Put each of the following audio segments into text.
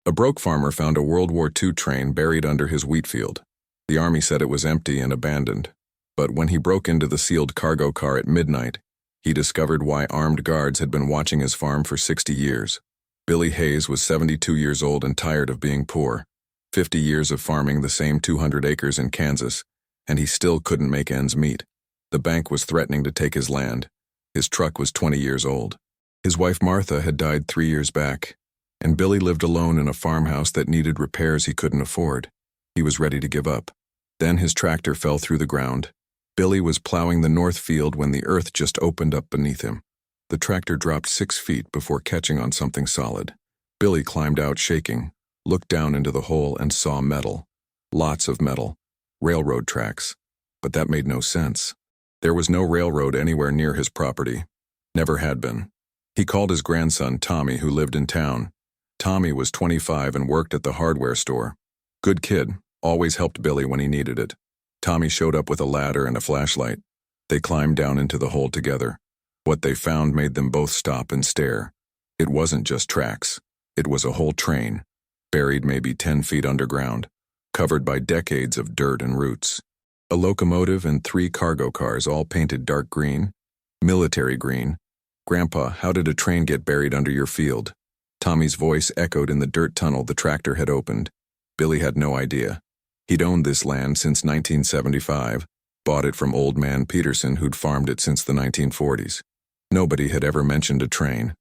A broke farmer found a World War II train buried under his wheat field. The army said it was empty and abandoned. But when he broke into the sealed cargo car at midnight, he discovered why armed guards had been watching his farm for 60 years. Billy Hayes was 72 years old and tired of being poor. 50 years of farming the same 200 acres in Kansas, and he still couldn't make ends meet. The bank was threatening to take his land. His truck was 20 years old. His wife Martha had died 3 years back, and Billy lived alone in a farmhouse that needed repairs he couldn't afford. He was ready to give up. Then his tractor fell through the ground. Billy was plowing the north field when the earth just opened up beneath him. The tractor dropped 6 feet before catching on something solid. Billy climbed out shaking, looked down into the hole and saw metal. Lots of metal. Railroad tracks. But that made no sense. There was no railroad anywhere near his property. Never had been. He called his grandson Tommy, who lived in town. Tommy was 25 and worked at the hardware store. Good kid, always helped Billy when he needed it. Tommy showed up with a ladder and a flashlight. They climbed down into the hole together. What they found made them both stop and stare. It wasn't just tracks. It was a whole train, buried maybe 10 feet underground, covered by decades of dirt and roots. A locomotive and 3 cargo cars, all painted dark green. Military green. "Grandpa, how did a train get buried under your field?" Tommy's voice echoed in the dirt tunnel the tractor had opened. Billy had no idea. He'd owned this land since 1975, bought it from Old Man Peterson, who'd farmed it since the 1940s. Nobody had ever mentioned a train.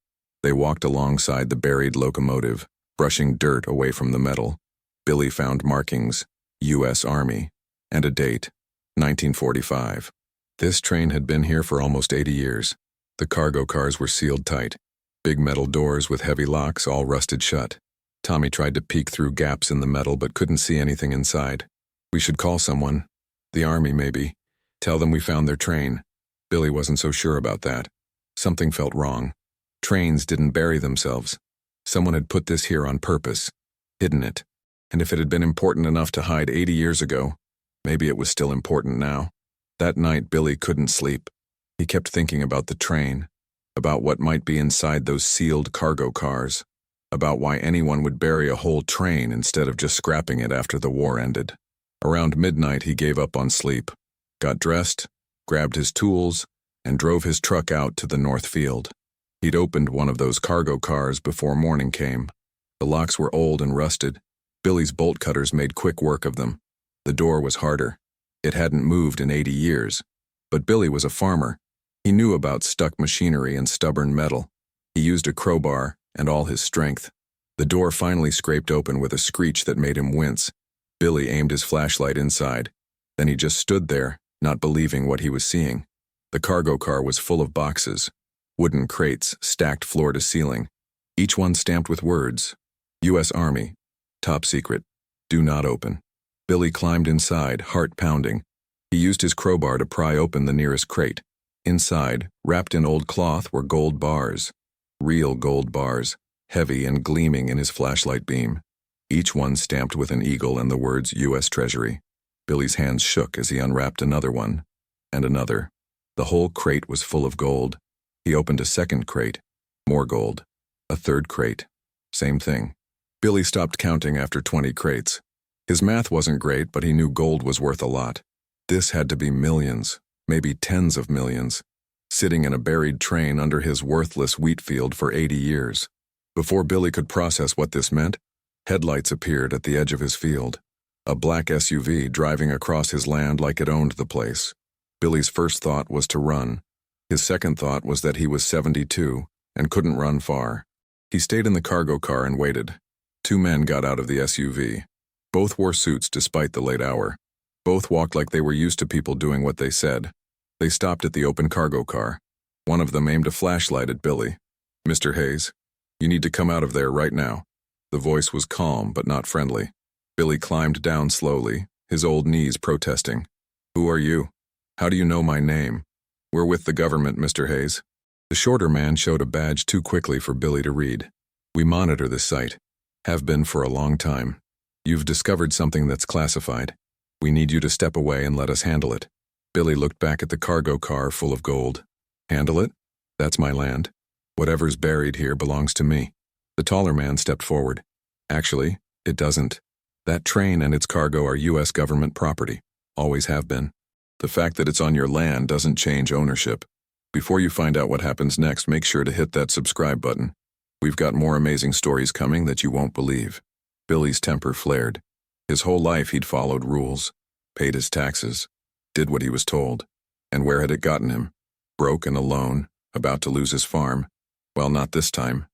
They walked alongside the buried locomotive, brushing dirt away from the metal. Billy found markings, U.S. Army, and a date, 1945. This train had been here for almost 80 years. The cargo cars were sealed tight. Big metal doors with heavy locks, all rusted shut. Tommy tried to peek through gaps in the metal but couldn't see anything inside. "We should call someone. The army, maybe. Tell them we found their train." Billy wasn't so sure about that. Something felt wrong. Trains didn't bury themselves. Someone had put this here on purpose, hidden it. And if it had been important enough to hide 80 years ago, maybe it was still important now. That night, Billy couldn't sleep. He kept thinking about the train, about what might be inside those sealed cargo cars, about why anyone would bury a whole train instead of just scrapping it after the war ended. Around midnight, he gave up on sleep, got dressed, grabbed his tools, and drove his truck out to the north field. He'd opened one of those cargo cars before morning came. The locks were old and rusted. Billy's bolt cutters made quick work of them. The door was harder. It hadn't moved in 80 years. But Billy was a farmer. He knew about stuck machinery and stubborn metal. He used a crowbar and all his strength. The door finally scraped open with a screech that made him wince. Billy aimed his flashlight inside. Then he just stood there, not believing what he was seeing. The cargo car was full of boxes, wooden crates stacked floor to ceiling, each one stamped with words, U.S. Army, top secret, do not open. Billy climbed inside, heart pounding. He used his crowbar to pry open the nearest crate. Inside, wrapped in old cloth, were gold bars. Real gold bars, heavy and gleaming in his flashlight beam. Each one stamped with an eagle and the words U.S. Treasury. Billy's hands shook as he unwrapped another one, and another. The whole crate was full of gold. He opened a second crate. More gold. A third crate. Same thing. Billy stopped counting after 20 crates. His math wasn't great, but he knew gold was worth a lot. This had to be millions, maybe tens of millions, sitting in a buried train under his worthless wheat field for 80 years. Before Billy could process what this meant, headlights appeared at the edge of his field. A black SUV driving across his land like it owned the place. Billy's first thought was to run. His second thought was that he was 72 and couldn't run far. He stayed in the cargo car and waited. 2 men got out of the SUV. Both wore suits despite the late hour. Both walked like they were used to people doing what they said. They stopped at the open cargo car. One of them aimed a flashlight at Billy. "Mr. Hayes, you need to come out of there right now." The voice was calm but not friendly. Billy climbed down slowly, his old knees protesting. "Who are you? How do you know my name?" "We're with the government, Mr. Hayes." The shorter man showed a badge too quickly for Billy to read. "We monitor this site. Have been for a long time. You've discovered something that's classified. We need you to step away and let us handle it." Billy looked back at the cargo car full of gold. "Handle it? That's my land. Whatever's buried here belongs to me." The taller man stepped forward. Actually, it doesn't. That train and its cargo are U.S. government property. Always have been. The fact that it's on your land doesn't change ownership. Before you find out what happens next, make sure to hit that subscribe button. We've got more amazing stories coming that you won't believe. Billy's temper flared. His whole life he'd followed rules, paid his taxes, did what he was told. And where had it gotten him? Broke and alone, about to lose his farm. Well, not this time.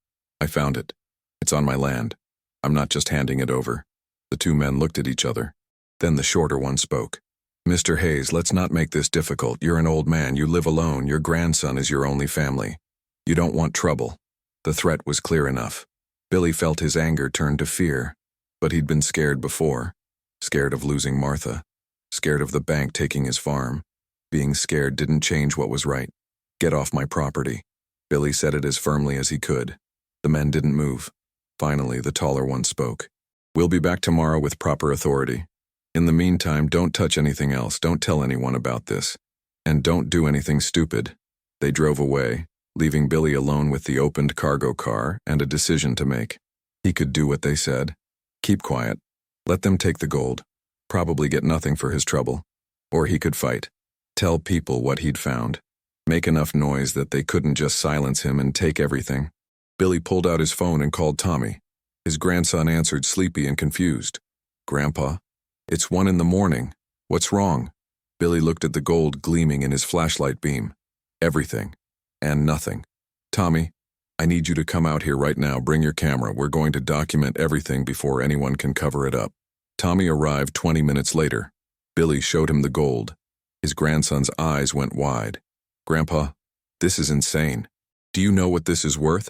I found it. It's on my land. I'm not just handing it over. The two men looked at each other. Then the shorter one spoke. Mr. Hayes, let's not make this difficult. You're an old man. You live alone. Your grandson is your only family. You don't want trouble. The threat was clear enough. Billy felt his anger turn to fear. But he'd been scared before. Scared of losing Martha. Scared of the bank taking his farm. Being scared didn't change what was right. Get off my property. Billy said it as firmly as he could. The men didn't move. Finally, the taller one spoke. We'll be back tomorrow with proper authority. In the meantime, don't touch anything else. Don't tell anyone about this. And don't do anything stupid. They drove away, leaving Billy alone with the opened cargo car and a decision to make. He could do what they said. Keep quiet. Let them take the gold. Probably get nothing for his trouble. Or he could fight. Tell people what he'd found. Make enough noise that they couldn't just silence him and take everything. Billy pulled out his phone and called Tommy. His grandson answered, sleepy and confused. Grandpa? It's 1 a.m. What's wrong? Billy looked at the gold gleaming in his flashlight beam. Everything. And nothing. Tommy, I need you to come out here right now. Bring your camera. We're going to document everything before anyone can cover it up. Tommy arrived 20 minutes later. Billy showed him the gold. His grandson's eyes went wide. Grandpa, this is insane. Do you know what this is worth?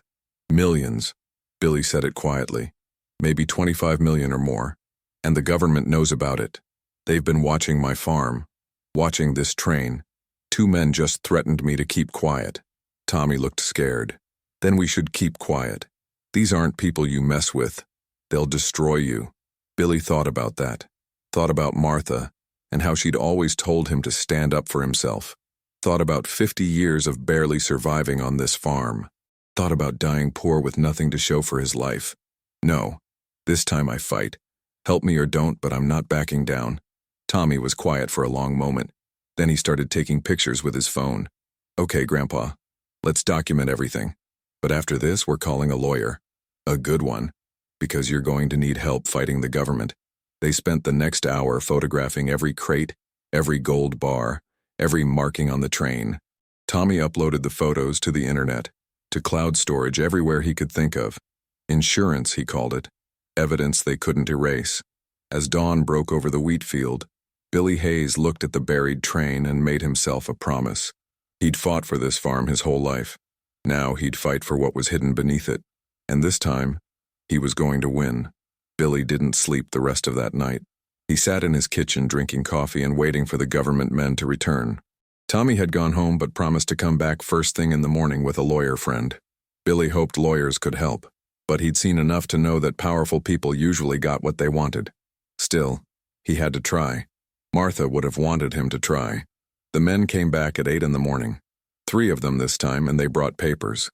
Millions. Billy said it quietly. Maybe 25 million or more. And the government knows about it. They've been watching my farm. Watching this train. 2 men just threatened me to keep quiet. Tommy looked scared. Then we should keep quiet. These aren't people you mess with. They'll destroy you. Billy thought about that. Thought about Martha and how she'd always told him to stand up for himself. Thought about 50 years of barely surviving on this farm. Thought about dying poor with nothing to show for his life. No, this time I fight. Help me or don't, but I'm not backing down. Tommy was quiet for a long moment. Then he started taking pictures with his phone. Okay, Grandpa, let's document everything. But after this, we're calling a lawyer. A good one. Because you're going to need help fighting the government. They spent the next hour photographing every crate, every gold bar, every marking on the train. Tommy uploaded the photos to the internet, to cloud storage everywhere he could think of. Insurance, he called it. Evidence they couldn't erase. As dawn broke over the wheat field, Billy Hayes looked at the buried train and made himself a promise. He'd fought for this farm his whole life. Now he'd fight for what was hidden beneath it. And this time, he was going to win. Billy didn't sleep the rest of that night. He sat in his kitchen drinking coffee and waiting for the government men to return. Tommy had gone home but promised to come back first thing in the morning with a lawyer friend. Billy hoped lawyers could help, but he'd seen enough to know that powerful people usually got what they wanted. Still, he had to try. Martha would have wanted him to try. The men came back at 8 a.m. 3 of them this time, and they brought papers.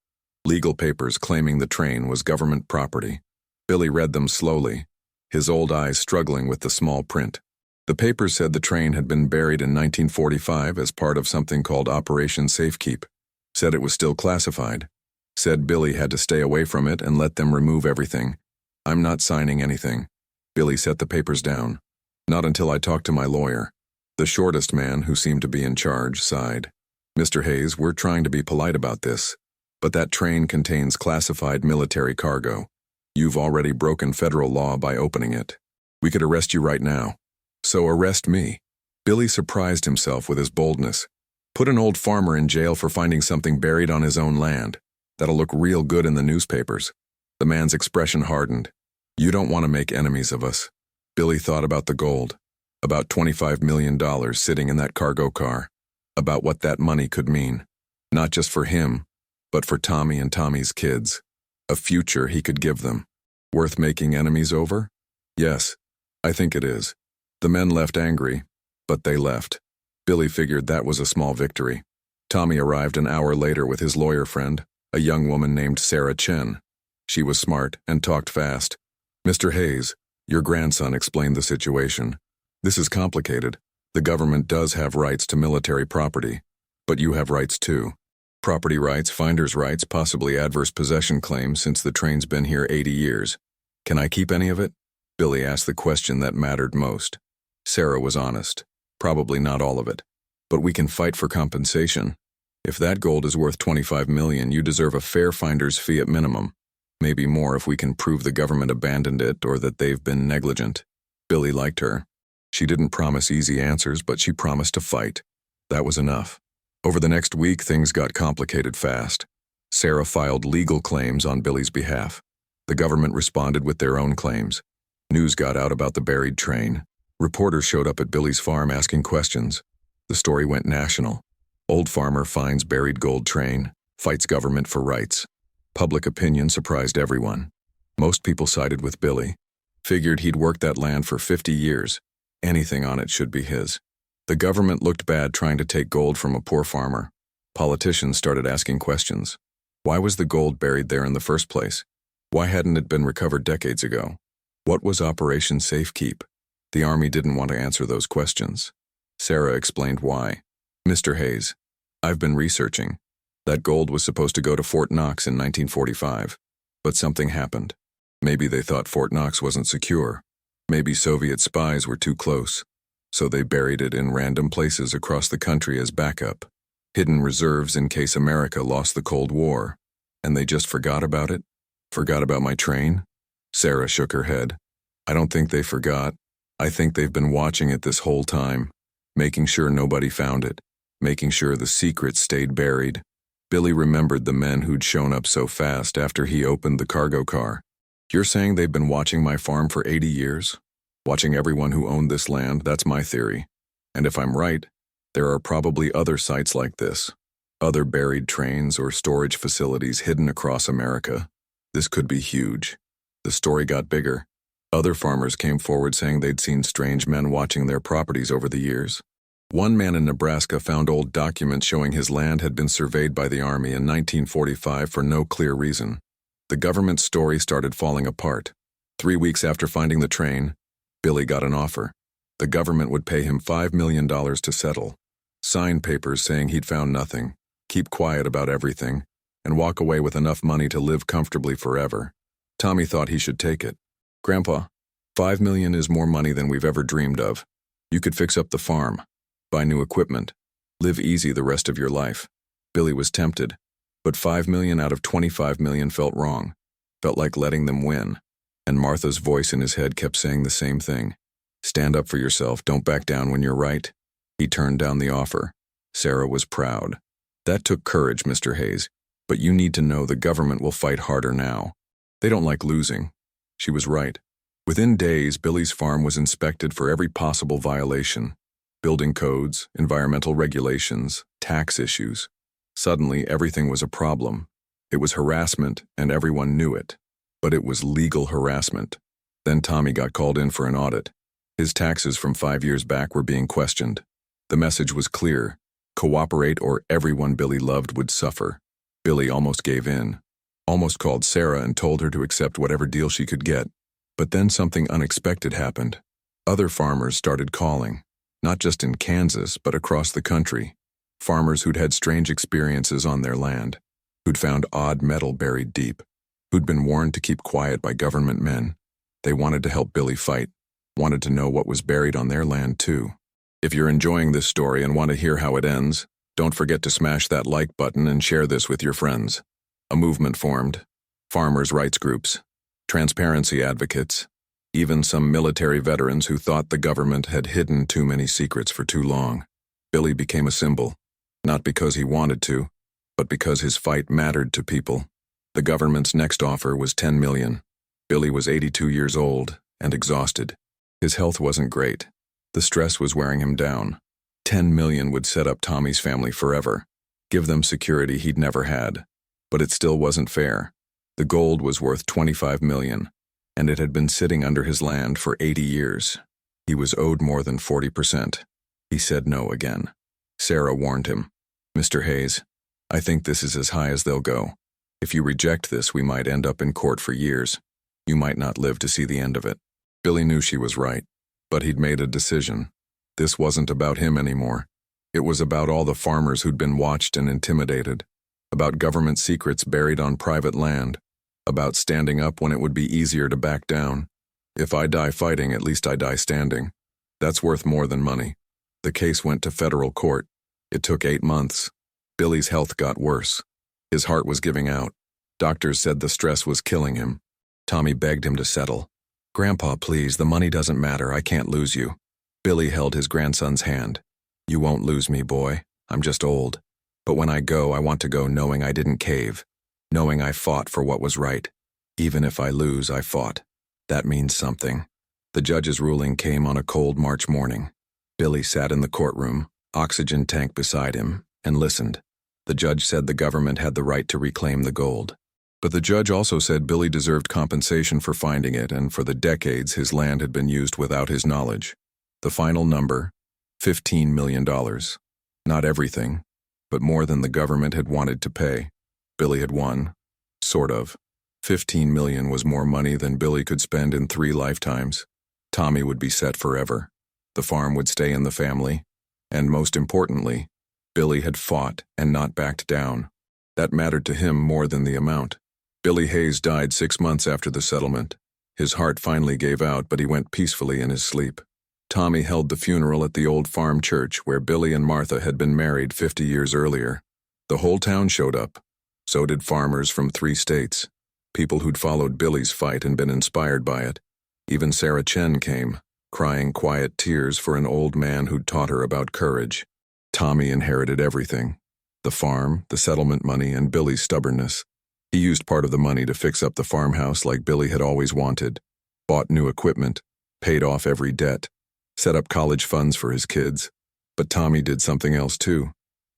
Legal papers claiming the train was government property. Billy read them slowly, his old eyes struggling with the small print. The papers said the train had been buried in 1945 as part of something called Operation Safekeep. Said it was still classified. Said Billy had to stay away from it and let them remove everything. I'm not signing anything. Billy set the papers down. Not until I talked to my lawyer. The shortest man, who seemed to be in charge, sighed. Mr. Hayes, we're trying to be polite about this, but that train contains classified military cargo. You've already broken federal law by opening it. We could arrest you right now. So arrest me. Billy surprised himself with his boldness. Put an old farmer in jail for finding something buried on his own land. That'll look real good in the newspapers. The man's expression hardened. You don't want to make enemies of us. Billy thought about the gold. About $25 million sitting in that cargo car. About what that money could mean. Not just for him, but for Tommy and Tommy's kids. A future he could give them. Worth making enemies over? Yes, I think it is. The men left angry, but they left. Billy figured that was a small victory. Tommy arrived an hour later with his lawyer friend, a young woman named Sarah Chen. She was smart and talked fast. Mr. Hayes, your grandson explained the situation. This is complicated. The government does have rights to military property, but you have rights too. Property rights, finder's rights, possibly adverse possession claims since the train's been here 80 years. Can I keep any of it? Billy asked the question that mattered most. Sarah was honest. Probably not all of it. But we can fight for compensation. If that gold is worth $25 million, you deserve a fair finder's fee at minimum. Maybe more if we can prove the government abandoned it or that they've been negligent. Billy liked her. She didn't promise easy answers, but she promised to fight. That was enough. Over the next week, things got complicated fast. Sarah filed legal claims on Billy's behalf. The government responded with their own claims. News got out about the buried train. Reporters showed up at Billy's farm asking questions. The story went national. Old farmer finds buried gold train, fights government for rights. Public opinion surprised everyone. Most people sided with Billy. Figured he'd worked that land for 50 years. Anything on it should be his. The government looked bad trying to take gold from a poor farmer. Politicians started asking questions. Why was the gold buried there in the first place? Why hadn't it been recovered decades ago? What was Operation Safekeep? The Army didn't want to answer those questions. Sarah explained why. Mr. Hayes, I've been researching. That gold was supposed to go to Fort Knox in 1945. But something happened. Maybe they thought Fort Knox wasn't secure. Maybe Soviet spies were too close. So they buried it in random places across the country as backup. Hidden reserves in case America lost the Cold War. And they just forgot about it? Forgot about my train? Sarah shook her head. I don't think they forgot. I think they've been watching it this whole time, making sure nobody found it, making sure the secret stayed buried. Billy remembered the men who'd shown up so fast after he opened the cargo car. You're saying they've been watching my farm for 80 years? Watching everyone who owned this land, that's my theory. And if I'm right, there are probably other sites like this. Other buried trains or storage facilities hidden across America. This could be huge. The story got bigger. Other farmers came forward saying they'd seen strange men watching their properties over the years. One man in Nebraska found old documents showing his land had been surveyed by the Army in 1945 for no clear reason. The government's story started falling apart. 3 weeks after finding the train, Billy got an offer. The government would pay him $5 million to settle, sign papers saying he'd found nothing, keep quiet about everything, and walk away with enough money to live comfortably forever. Tommy thought he should take it. Grandpa, $5 million is more money than we've ever dreamed of. You could fix up the farm, buy new equipment, live easy the rest of your life. Billy was tempted, but $5 million out of $25 million felt wrong, felt like letting them win. And Martha's voice in his head kept saying the same thing. Stand up for yourself, don't back down when you're right. He turned down the offer. Sarah was proud. That took courage, Mr. Hayes, but you need to know the government will fight harder now. They don't like losing. She was right. Within days, Billy's farm was inspected for every possible violation. Building codes, environmental regulations, tax issues. Suddenly, everything was a problem. It was harassment, and everyone knew it. But it was legal harassment. Then Tommy got called in for an audit. His taxes from 5 years back were being questioned. The message was clear. Cooperate or everyone Billy loved would suffer. Billy almost gave in. Almost called Sarah and told her to accept whatever deal she could get. But then something unexpected happened. Other farmers started calling, not just in Kansas, but across the country. Farmers who'd had strange experiences on their land, who'd found odd metal buried deep, who'd been warned to keep quiet by government men. They wanted to help Billy fight, wanted to know what was buried on their land too. If you're enjoying this story and want to hear how it ends, don't forget to smash that like button and share this with your friends. A movement formed. Farmers' rights groups, transparency advocates, even some military veterans who thought the government had hidden too many secrets for too long. Billy became a symbol, not because he wanted to, but because his fight mattered to people. The government's next offer was $10 million. Billy was 82 years old and exhausted. His health wasn't great. The stress was wearing him down. $10 million would set up Tommy's family forever, give them security he'd never had. But it still wasn't fair. The gold was worth $25 million, and it had been sitting under his land for 80 years. He was owed more than 40%. He said no again. Sarah warned him. Mr. Hayes, I think this is as high as they'll go. If you reject this, we might end up in court for years. You might not live to see the end of it. Billy knew she was right, but he'd made a decision. This wasn't about him anymore. It was about all the farmers who'd been watched and intimidated, about government secrets buried on private land, about standing up when it would be easier to back down. If I die fighting, at least I die standing. That's worth more than money. The case went to federal court. It took 8 months. Billy's health got worse. His heart was giving out. Doctors said the stress was killing him. Tommy begged him to settle. "Grandpa, please, the money doesn't matter. I can't lose you." Billy held his grandson's hand. "You won't lose me, boy. I'm just old. But when I go, I want to go knowing I didn't cave, knowing I fought for what was right. Even if I lose, I fought. That means something." The judge's ruling came on a cold March morning. Billy sat in the courtroom, oxygen tank beside him, and listened. The judge said the government had the right to reclaim the gold. But the judge also said Billy deserved compensation for finding it, and for the decades his land had been used without his knowledge. The final number, $15 million. Not everything, but more than the government had wanted to pay. Billy had won. Sort of. $15 million was more money than Billy could spend in 3 lifetimes. Tommy would be set forever. The farm would stay in the family. And most importantly, Billy had fought and not backed down. That mattered to him more than the amount. Billy Hayes died 6 months after the settlement. His heart finally gave out, but he went peacefully in his sleep. Tommy held the funeral at the old farm church where Billy and Martha had been married 50 years earlier. The whole town showed up. So did farmers from 3 states. People who'd followed Billy's fight and been inspired by it. Even Sarah Chen came, crying quiet tears for an old man who'd taught her about courage. Tommy inherited everything. The farm, the settlement money, and Billy's stubbornness. He used part of the money to fix up the farmhouse like Billy had always wanted, bought new equipment, paid off every debt, set up college funds for his kids. But Tommy did something else too,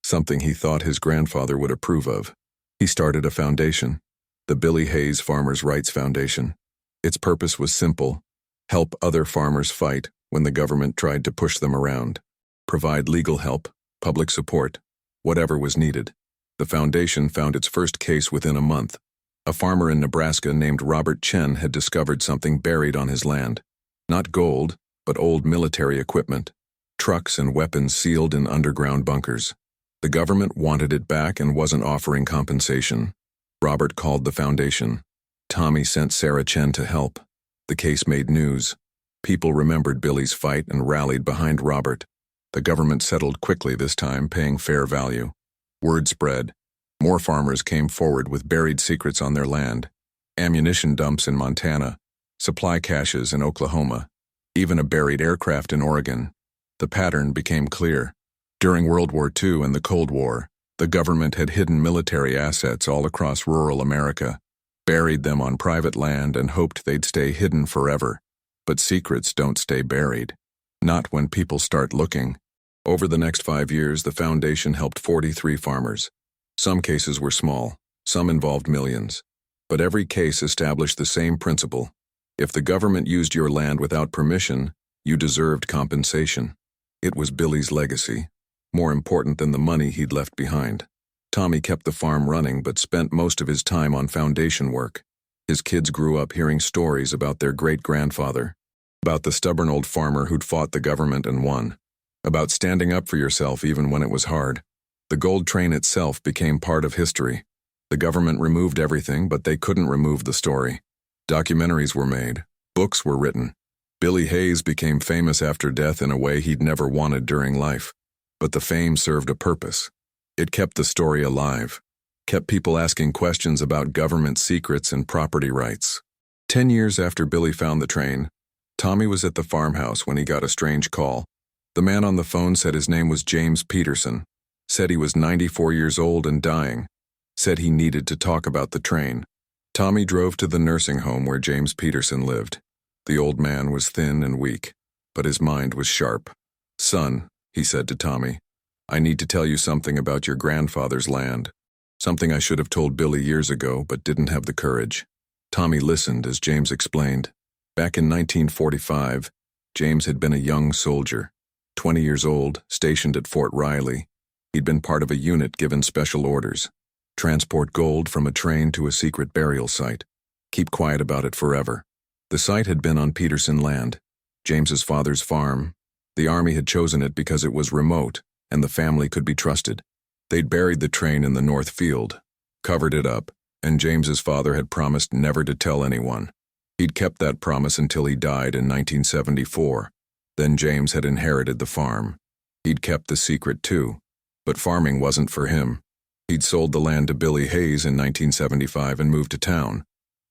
something he thought his grandfather would approve of. He started a foundation, the Billy Hayes Farmers' Rights Foundation. Its purpose was simple: help other farmers fight when the government tried to push them around, provide legal help, public support, whatever was needed. The foundation found its first case within a month. A farmer in Nebraska named Robert Chen had discovered something buried on his land. Not gold, but old military equipment, trucks and weapons sealed in underground bunkers. The government wanted it back and wasn't offering compensation. Robert called the foundation. Tommy sent Sarah Chen to help. The case made news. People remembered Billy's fight and rallied behind Robert. The government settled quickly this time, paying fair value. Word spread. More farmers came forward with buried secrets on their land. Ammunition dumps in Montana, supply caches in Oklahoma, even a buried aircraft in Oregon. The pattern became clear. During World War II and the Cold War, the government had hidden military assets all across rural America, buried them on private land and hoped they'd stay hidden forever. But secrets don't stay buried. Not when people start looking. Over the next 5 years, the foundation helped 43 farmers. Some cases were small, some involved millions. But every case established the same principle. If the government used your land without permission, you deserved compensation. It was Billy's legacy, more important than the money he'd left behind. Tommy kept the farm running but spent most of his time on foundation work. His kids grew up hearing stories about their great-grandfather, about the stubborn old farmer who'd fought the government and won, about standing up for yourself even when it was hard. The gold train itself became part of history. The government removed everything, but they couldn't remove the story. Documentaries were made. Books were written. Billy Hayes became famous after death in a way he'd never wanted during life. But the fame served a purpose. It kept the story alive, kept people asking questions about government secrets and property rights. 10 years after Billy found the train, Tommy was at the farmhouse when he got a strange call. The man on the phone said his name was James Peterson, said he was 94 years old and dying, said he needed to talk about the train. Tommy drove to the nursing home where James Peterson lived. The old man was thin and weak, but his mind was sharp. "Son," he said to Tommy, "I need to tell you something about your grandfather's land. Something I should have told Billy years ago, but didn't have the courage." Tommy listened as James explained. Back in 1945, James had been a young soldier, 20 years old, stationed at Fort Riley. He'd been part of a unit given special orders: transport gold from a train to a secret burial site. Keep quiet about it forever. The site had been on Peterson land, James's father's farm. The Army had chosen it because it was remote, and the family could be trusted. They'd buried the train in the North Field, covered it up, and James's father had promised never to tell anyone. He'd kept that promise until he died in 1974. Then James had inherited the farm. He'd kept the secret too, but farming wasn't for him. He'd sold the land to Billy Hayes in 1975 and moved to town,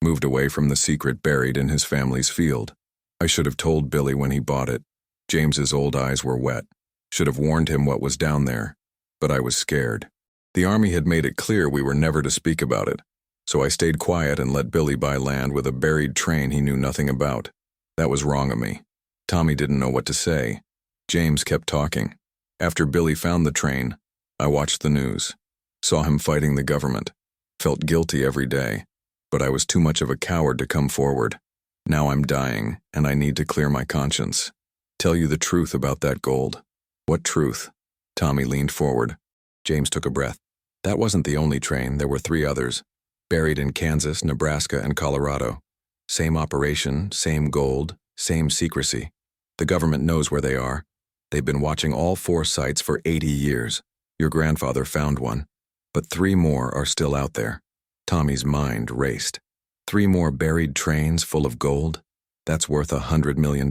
moved away from the secret buried in his family's field. I should have told Billy when he bought it. James's old eyes were wet. Should have warned him what was down there. But I was scared. The Army had made it clear we were never to speak about it, so I stayed quiet and let Billy buy land with a buried train he knew nothing about. That was wrong of me. Tommy didn't know what to say. James kept talking. After Billy found the train, I watched the news, saw him fighting the government, felt guilty every day, but I was too much of a coward to come forward. Now I'm dying, and I need to clear my conscience. Tell you the truth about that gold. What truth? Tommy leaned forward. James took a breath. That wasn't the only train. There were 3 others, buried in Kansas, Nebraska, and Colorado. Same operation, same gold, same secrecy. The government knows where they are. They've been watching all 4 sites for 80 years. Your grandfather found one. But 3 more are still out there. Tommy's mind raced. 3 more buried trains full of gold? That's worth $100 million.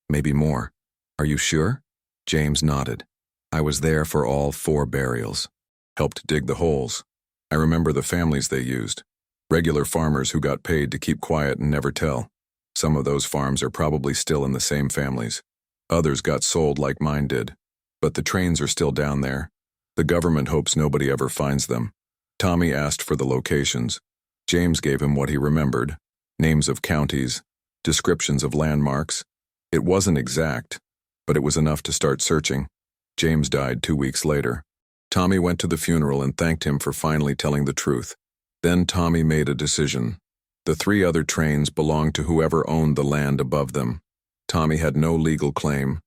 Maybe more. Are you sure? James nodded. I was there for all 4 burials. Helped dig the holes. I remember the families they used. Regular farmers who got paid to keep quiet and never tell. Some of those farms are probably still in the same families. Others got sold like mine did. But the trains are still down there. The government hopes nobody ever finds them. Tommy asked for the locations. James gave him what he remembered. Names of counties, descriptions of landmarks. It wasn't exact, but it was enough to start searching. James died 2 weeks later. Tommy went to the funeral and thanked him for finally telling the truth. Then Tommy made a decision. The 3 other trains belonged to whoever owned the land above them. Tommy had no legal claim,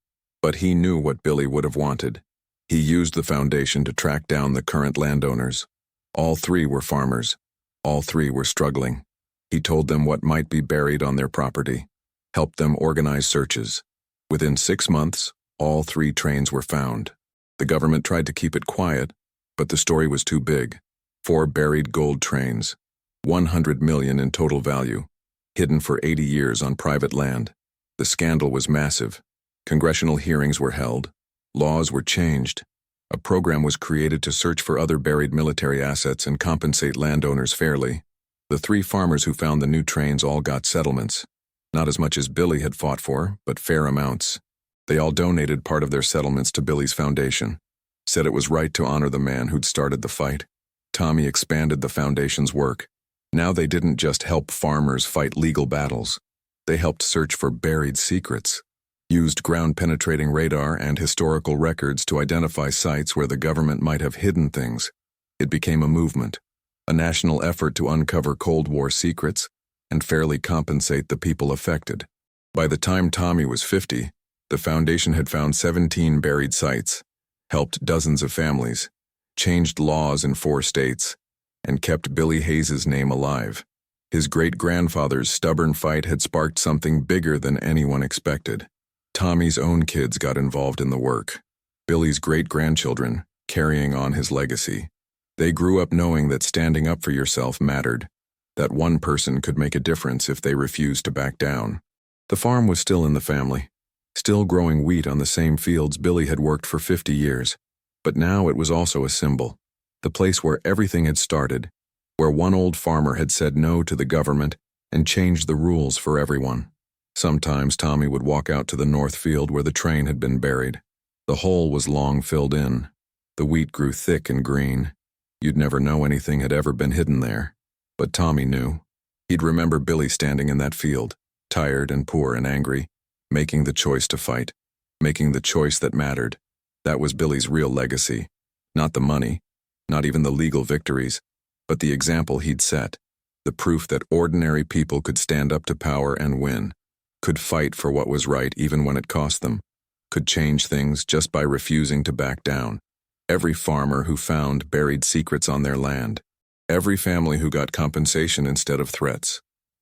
but he knew what Billy would have wanted. He used the foundation to track down the current landowners. All 3 were farmers. All 3 were struggling. He told them what might be buried on their property, helped them organize searches. Within 6 months, all 3 trains were found. The government tried to keep it quiet, but the story was too big. 4 buried gold trains, $100 million in total value, hidden for 80 years on private land. The scandal was massive. Congressional hearings were held. Laws were changed. A program was created to search for other buried military assets and compensate landowners fairly. The 3 farmers who found the new trains all got settlements. Not as much as Billy had fought for, but fair amounts. They all donated part of their settlements to Billy's foundation. Said it was right to honor the man who'd started the fight. Tommy expanded the foundation's work. Now they didn't just help farmers fight legal battles. They helped search for buried secrets. Used ground-penetrating radar and historical records to identify sites where the government might have hidden things. It became a movement, a national effort to uncover Cold War secrets and fairly compensate the people affected. By the time Tommy was 50, the foundation had found 17 buried sites, helped dozens of families, changed laws in 4 states, and kept Billy Hayes' name alive. His great-grandfather's stubborn fight had sparked something bigger than anyone expected. Tommy's own kids got involved in the work. Billy's great-grandchildren, carrying on his legacy. They grew up knowing that standing up for yourself mattered, that one person could make a difference if they refused to back down. The farm was still in the family, still growing wheat on the same fields Billy had worked for 50 years. But now it was also a symbol, the place where everything had started, where one old farmer had said no to the government and changed the rules for everyone. Sometimes Tommy would walk out to the north field where the train had been buried. The hole was long filled in. The wheat grew thick and green. You'd never know anything had ever been hidden there. But Tommy knew. He'd remember Billy standing in that field, tired and poor and angry, making the choice to fight, making the choice that mattered. That was Billy's real legacy. Not the money, not even the legal victories, but the example he'd set, the proof that ordinary people could stand up to power and win, could fight for what was right even when it cost them, could change things just by refusing to back down. Every farmer who found buried secrets on their land, every family who got compensation instead of threats,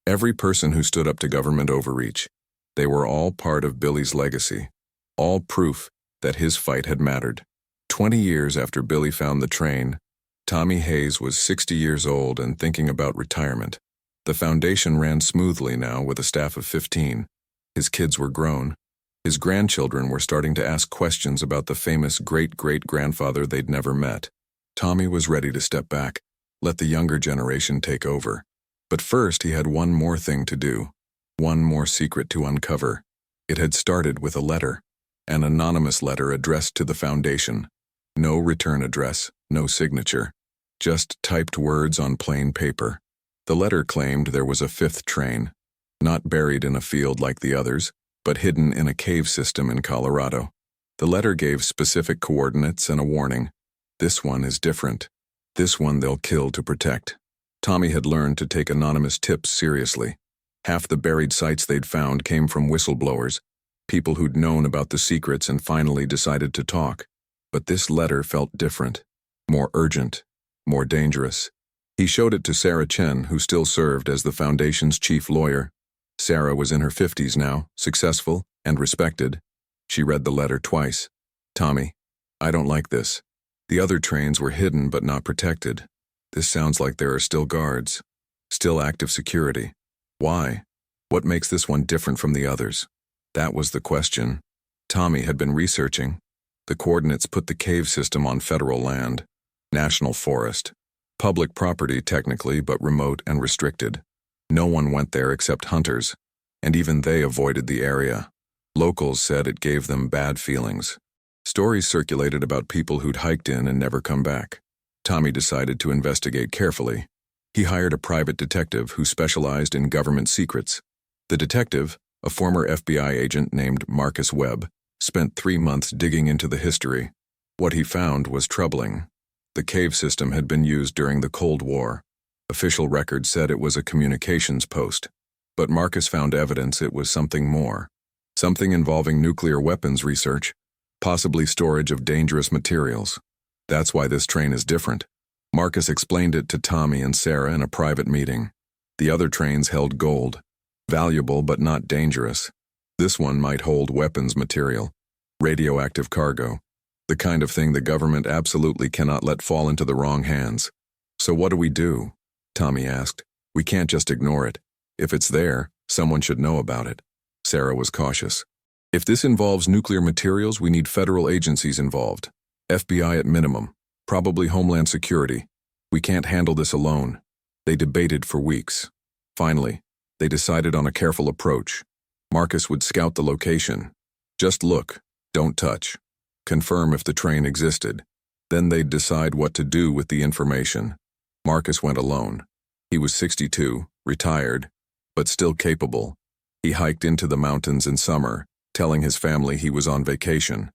Every person who stood up to government overreach. They were all part of Billy's legacy. All proof that his fight had mattered. 20 years after Billy found the train, Tommy Hayes was 60 years old and thinking about retirement. The foundation ran smoothly now with a staff of 15. His kids were grown. His grandchildren were starting to ask questions about the famous great-great-grandfather they'd never met. Tommy was ready to step back, let the younger generation take over. But first he had one more thing to do, one more secret to uncover. It had started with a letter, an anonymous letter addressed to the foundation. No return address, no signature, just typed words on plain paper. The letter claimed there was a fifth train, not buried in a field like the others, but hidden in a cave system in Colorado. The letter gave specific coordinates and a warning. This one is different. This one they'll kill to protect. Tommy had learned to take anonymous tips seriously. Half the buried sites they'd found came from whistleblowers, people who'd known about the secrets and finally decided to talk. But this letter felt different, more urgent, more dangerous. He showed it to Sarah Chen, who still served as the foundation's chief lawyer. Sarah was in her 50s now, successful and respected. She read the letter twice. "Tommy, I don't like this. The other trains were hidden but not protected. This sounds like there are still guards, still active security. Why? What makes this one different from the others?" That was the question. Tommy had been researching. The coordinates put the cave system on federal land, national forest. Public property technically, but remote and restricted. No one went there except hunters, and even they avoided the area. Locals said it gave them bad feelings. Stories circulated about people who'd hiked in and never come back. Tommy decided to investigate carefully. He hired a private detective who specialized in government secrets. The detective, a former FBI agent named Marcus Webb, spent 3 months digging into the history. What he found was troubling. The cave system had been used during the Cold War. Official records said it was a communications post. But Marcus found evidence it was something more. Something involving nuclear weapons research, possibly storage of dangerous materials. That's why this train is different. Marcus explained it to Tommy and Sarah in a private meeting. The other trains held gold, valuable but not dangerous. This one might hold weapons material, radioactive cargo, the kind of thing the government absolutely cannot let fall into the wrong hands. "So what do we do?" Tommy asked. "We can't just ignore it. If it's there, someone should know about it." Sarah was cautious. "If this involves nuclear materials, we need federal agencies involved. FBI at minimum, probably Homeland Security. We can't handle this alone." They debated for weeks. Finally, they decided on a careful approach. Marcus would scout the location. Just look, don't touch. Confirm if the train existed. Then they'd decide what to do with the information. Marcus went alone. He was 62, retired, but still capable. He hiked into the mountains in summer, telling his family he was on vacation.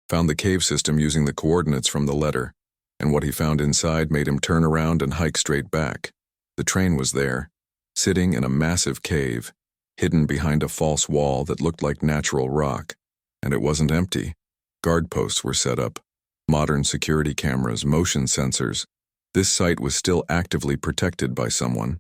Found the cave system using the coordinates from the letter, and what he found inside made him turn around and hike straight back. The train was there, sitting in a massive cave, hidden behind a false wall that looked like natural rock. And it wasn't empty. Guard posts were set up, modern security cameras, motion sensors. This site was still actively protected by someone.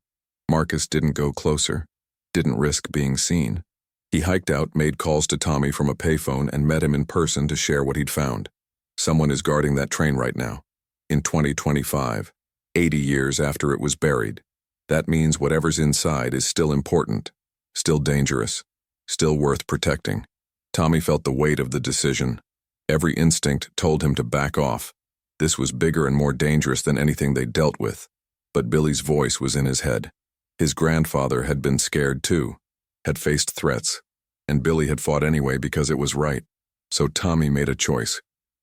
Marcus didn't go closer, didn't risk being seen. He hiked out, made calls to Tommy from a payphone, and met him in person to share what he'd found. Someone is guarding that train right now. In 2025, 80 years after it was buried. That means whatever's inside is still important, still dangerous, still worth protecting. Tommy felt the weight of the decision. Every instinct told him to back off. This was bigger and more dangerous than anything they dealt with. But Billy's voice was in his head. His grandfather had been scared too, had faced threats, and Billy had fought anyway because it was right. So Tommy made a choice.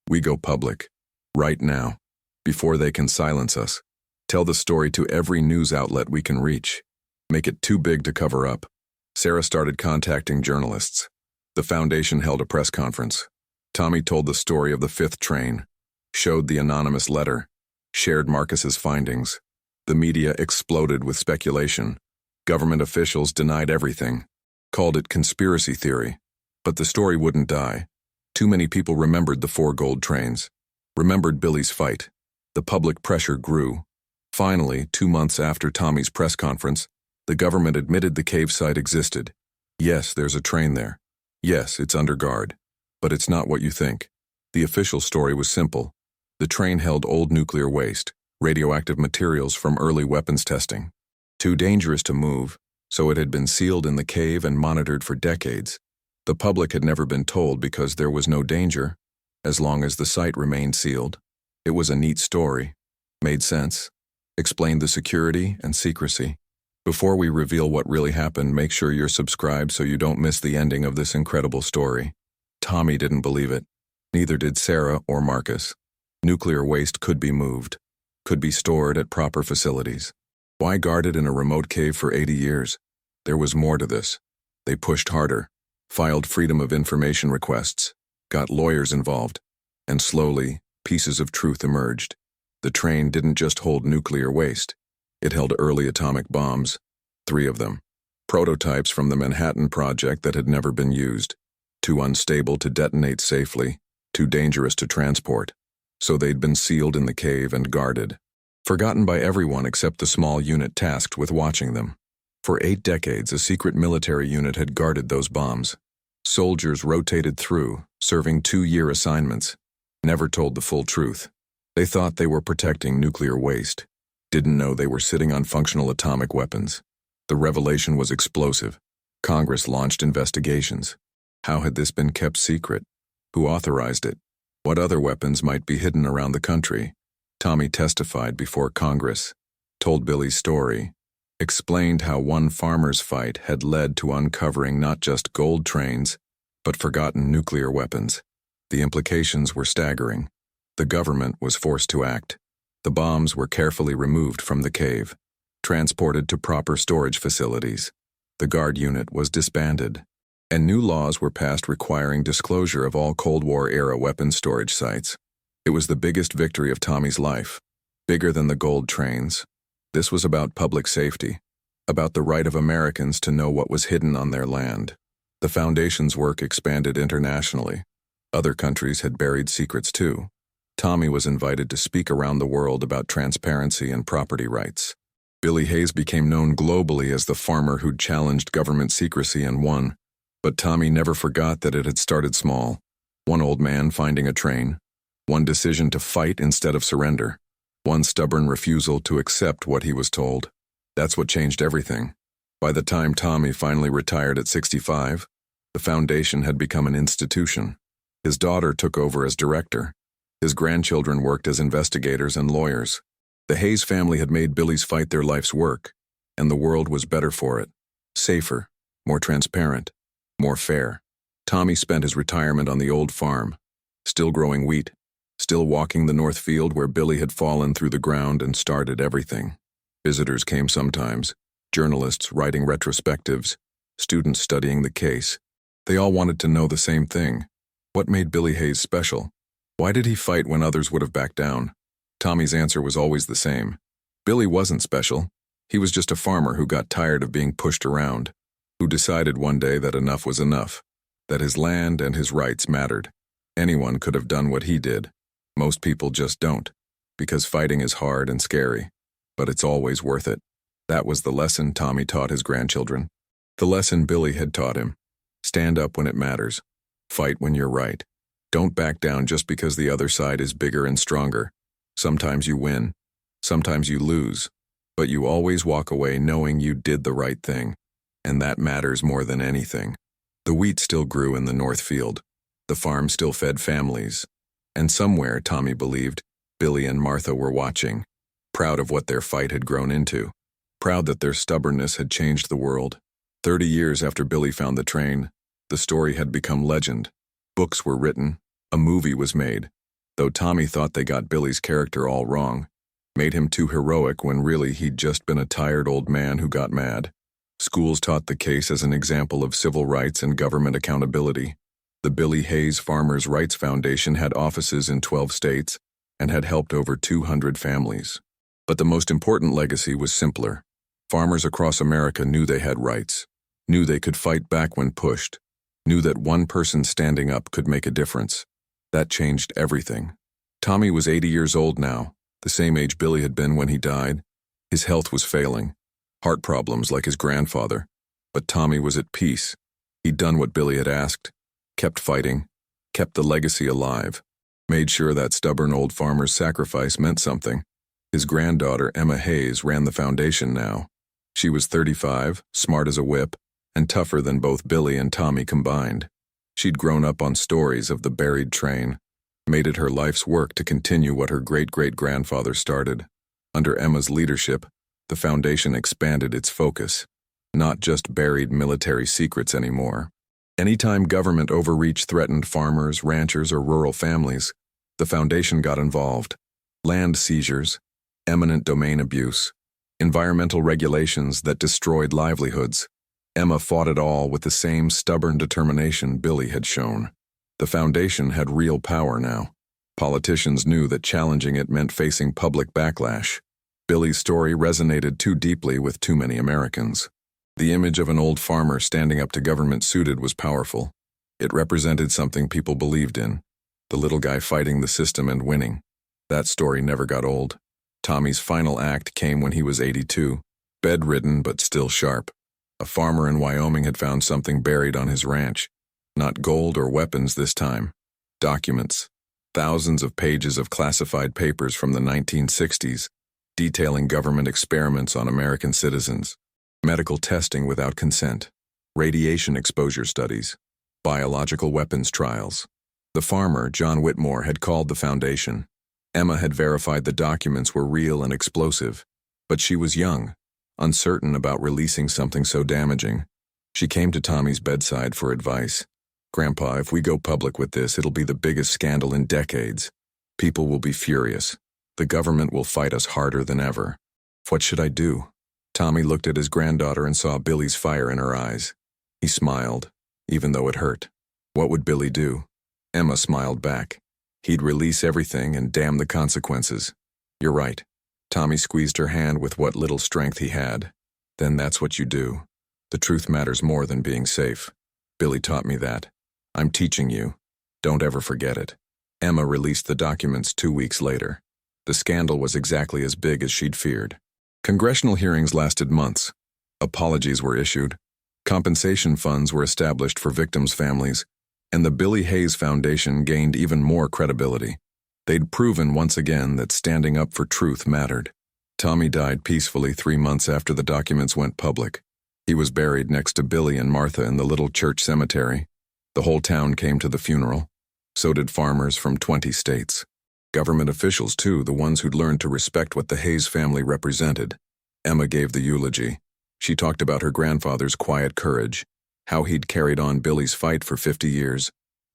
We go public, right now, before they can silence us. Tell the story to every news outlet we can reach. Make it too big to cover up. Sarah started contacting journalists. The foundation held a press conference. Tommy told the story of the fifth train, showed the anonymous letter, shared Marcus's findings. The media exploded with speculation. Government officials denied everything, called it conspiracy theory. But the story wouldn't die. Too many people remembered the 4 gold trains, remembered Billy's fight. The public pressure grew. Finally, 2 months after Tommy's press conference, The government admitted the cave site existed. Yes, there's a train there. Yes, it's under guard. But it's not what you think. The official story was simple. The train held old nuclear waste, radioactive materials from early weapons testing. Too dangerous to move, so it had been sealed in the cave and monitored for decades. The public had never been told because there was no danger, as long as the site remained sealed. It was a neat story. Made sense. Explained the security and secrecy. Before we reveal what really happened, make sure you're subscribed so you don't miss the ending of this incredible story. Tommy didn't believe it. Neither did Sarah or Marcus. Nuclear waste could be moved, could be stored at proper facilities. Why guard it in a remote cave for 80 years? There was more to this. They pushed harder, filed Freedom of Information requests, got lawyers involved, and slowly, pieces of truth emerged. The train didn't just hold nuclear waste. It held early atomic bombs, 3 of them. Prototypes from the Manhattan Project that had never been used. Too unstable to detonate safely, too dangerous to transport. So they'd been sealed in the cave and guarded. Forgotten by everyone except the small unit tasked with watching them. For 8 decades, a secret military unit had guarded those bombs. Soldiers rotated through, serving 2-year assignments. Never told the full truth. They thought they were protecting nuclear waste. Didn't know they were sitting on functional atomic weapons. The revelation was explosive. Congress launched investigations. How had this been kept secret? Who authorized it? What other weapons might be hidden around the country? Tommy testified before Congress, told Billy's story, explained how one farmer's fight had led to uncovering not just gold trains, but forgotten nuclear weapons. The implications were staggering. The government was forced to act. The bombs were carefully removed from the cave, transported to proper storage facilities. The guard unit was disbanded, and new laws were passed requiring disclosure of all Cold War-era weapons storage sites. It was the biggest victory of Tommy's life, bigger than the gold trains. This was about public safety, about the right of Americans to know what was hidden on their land. The Foundation's work expanded internationally. Other countries had buried secrets too. Tommy was invited to speak around the world about transparency and property rights. Billy Hayes became known globally as the farmer who'd challenged government secrecy and won. But Tommy never forgot that it had started small. One old man finding a train. One decision to fight instead of surrender. One stubborn refusal to accept what he was told. That's what changed everything. By the time Tommy finally retired at 65, the foundation had become an institution. His daughter took over as director. His grandchildren worked as investigators and lawyers. The Hayes family had made Billy's fight their life's work, and the world was better for it. Safer, more transparent, more fair. Tommy spent his retirement on the old farm, still growing wheat, still walking the north field where Billy had fallen through the ground and started everything. Visitors came sometimes, journalists writing retrospectives, students studying the case. They all wanted to know the same thing. What made Billy Hayes special? Why did he fight when others would have backed down? Tommy's answer was always the same. Billy wasn't special. He was just a farmer who got tired of being pushed around, who decided one day that enough was enough, that his land and his rights mattered. Anyone could have done what he did. Most people just don't, because fighting is hard and scary, but it's always worth it. That was the lesson Tommy taught his grandchildren. The lesson Billy had taught him. Stand up when it matters. Fight when you're right. Don't back down just because the other side is bigger and stronger. Sometimes you win, sometimes you lose, but you always walk away knowing you did the right thing, and that matters more than anything. The wheat still grew in the north field. The farm still fed families, and somewhere, Tommy believed, Billy and Martha were watching, proud of what their fight had grown into, proud that their stubbornness had changed the world. 30 years after Billy found the train, the story had become legend. Books were written, a movie was made, though Tommy thought they got Billy's character all wrong, made him too heroic when really he'd just been a tired old man who got mad. Schools taught the case as an example of civil rights and government accountability. The Billy Hayes Farmers' Rights Foundation had offices in 12 states and had helped over 200 families. But the most important legacy was simpler. Farmers across America knew they had rights, knew they could fight back when pushed, knew that one person standing up could make a difference. That changed everything. Tommy was 80 years old now, the same age Billy had been when he died. His health was failing. Heart problems like his grandfather. But Tommy was at peace. He'd done what Billy had asked, kept fighting, kept the legacy alive, made sure that stubborn old farmer's sacrifice meant something. His granddaughter, Emma Hayes, ran the foundation now. She was 35, smart as a whip, and tougher than both Billy and Tommy combined. She'd grown up on stories of the buried train, made it her life's work to continue what her great-great-grandfather started. Under Emma's leadership, the foundation expanded its focus. Not just buried military secrets anymore. Anytime government overreach threatened farmers, ranchers, or rural families, the foundation got involved. Land seizures, eminent domain abuse, environmental regulations that destroyed livelihoods. Emma fought it all with the same stubborn determination Billy had shown. The foundation had real power now. Politicians knew that challenging it meant facing public backlash. Billy's story resonated too deeply with too many Americans. The image of an old farmer standing up to government suited was powerful. It represented something people believed in. The little guy fighting the system and winning. That story never got old. Tommy's final act came when he was 82, bedridden but still sharp. A farmer in Wyoming had found something buried on his ranch. Not gold or weapons this time. Documents. Thousands of pages of classified papers from the 1960s, detailing government experiments on American citizens. Medical testing without consent, radiation exposure studies, biological weapons trials. The farmer, John Whitmore, had called the foundation. Emma had verified the documents were real and explosive, but she was young, uncertain about releasing something so damaging. She came to Tommy's bedside for advice. "Grandpa, if we go public with this, it'll be the biggest scandal in decades. People will be furious. The government will fight us harder than ever. What should I do?" Tommy looked at his granddaughter and saw Billy's fire in her eyes. He smiled, even though it hurt. What would Billy do? Emma smiled back. He'd release everything and damn the consequences. "You're right." Tommy squeezed her hand with what little strength he had. "Then that's what you do. The truth matters more than being safe. Billy taught me that. I'm teaching you. Don't ever forget it." Emma released the documents 2 weeks later. The scandal was exactly as big as she'd feared. Congressional hearings lasted months. Apologies were issued. Compensation funds were established for victims' families, and the Billy Hayes Foundation gained even more credibility. They'd proven once again that standing up for truth mattered. Tommy died peacefully 3 months after the documents went public. He was buried next to Billy and Martha in the little church cemetery. The whole town came to the funeral. So did farmers from 20 states. Government officials, too, the ones who'd learned to respect what the Hayes family represented. Emma gave the eulogy. She talked about her grandfather's quiet courage, how he'd carried on Billy's fight for 50 years,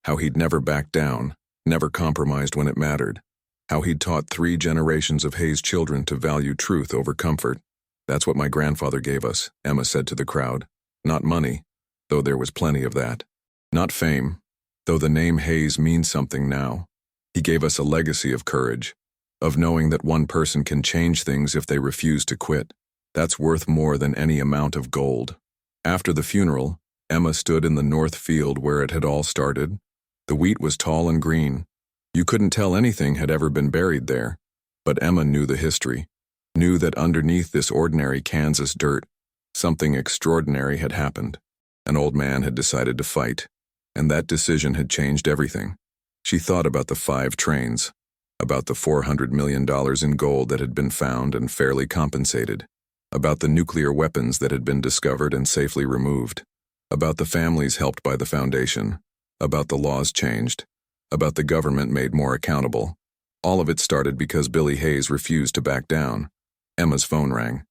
how he'd never backed down, never compromised when it mattered, how he'd taught 3 generations of Hayes children to value truth over comfort. "That's what my grandfather gave us," Emma said to the crowd. "Not money, though there was plenty of that. Not fame, though the name Hayes means something now. He gave us a legacy of courage, of knowing that one person can change things if they refuse to quit. That's worth more than any amount of gold." After the funeral, Emma stood in the north field where it had all started. The wheat was tall and green. You couldn't tell anything had ever been buried there. But Emma knew the history, knew that underneath this ordinary Kansas dirt, something extraordinary had happened. An old man had decided to fight, and that decision had changed everything. She thought about the 5 trains, about the $400 million in gold that had been found and fairly compensated, about the nuclear weapons that had been discovered and safely removed, about the families helped by the foundation, about the laws changed, about the government made more accountable. All of it started because Billy Hayes refused to back down. Emma's phone rang.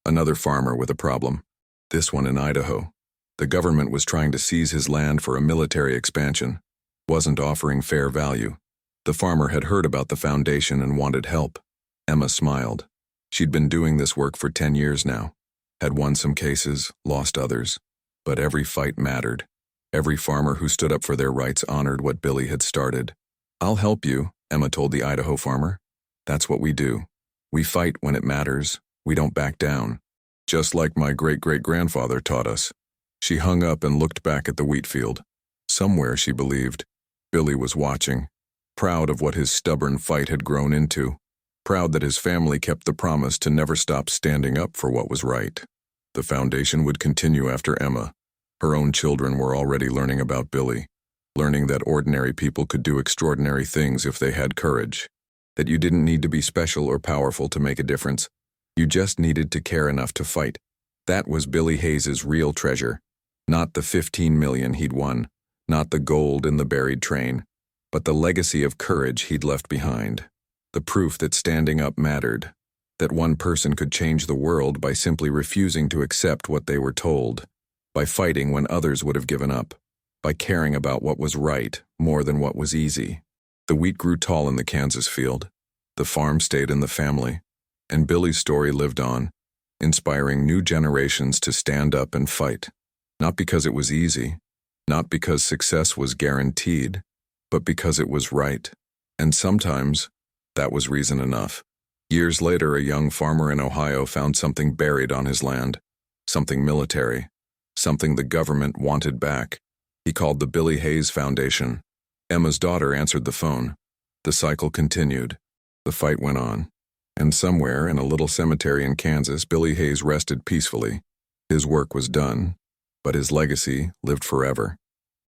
Another farmer with a problem. This one in Idaho. The government was trying to seize his land for a military expansion. Wasn't offering fair value. The farmer had heard about the foundation and wanted help. Emma smiled. She'd been doing this work for 10 years now. Had won some cases, lost others. But every fight mattered. Every farmer who stood up for their rights honored what Billy had started. "I'll help you," Emma told the Idaho farmer. "That's what we do. We fight when it matters. We don't back down. Just like my great-great-grandfather taught us." She hung up and looked back at the wheat field. Somewhere, she believed, Billy was watching, proud of what his stubborn fight had grown into, proud that his family kept the promise to never stop standing up for what was right. The foundation would continue after Emma. Her own children were already learning about Billy, learning that ordinary people could do extraordinary things if they had courage, that you didn't need to be special or powerful to make a difference. You just needed to care enough to fight. That was Billy Hayes's real treasure. Not the 15 million he'd won, not the gold in the buried train, but the legacy of courage he'd left behind. The proof that standing up mattered, that one person could change the world by simply refusing to accept what they were told, by fighting when others would have given up, by caring about what was right more than what was easy. The wheat grew tall in the Kansas field. The farm stayed in the family. And Billy's story lived on, inspiring new generations to stand up and fight. Not because it was easy, not because success was guaranteed, but because it was right. And sometimes, that was reason enough. Years later, a young farmer in Ohio found something buried on his land, something military, something the government wanted back. He called the Billy Hayes Foundation. Emma's daughter answered the phone. The cycle continued. The fight went on. And somewhere in a little cemetery in Kansas, Billy Hayes rested peacefully. His work was done, but his legacy lived forever.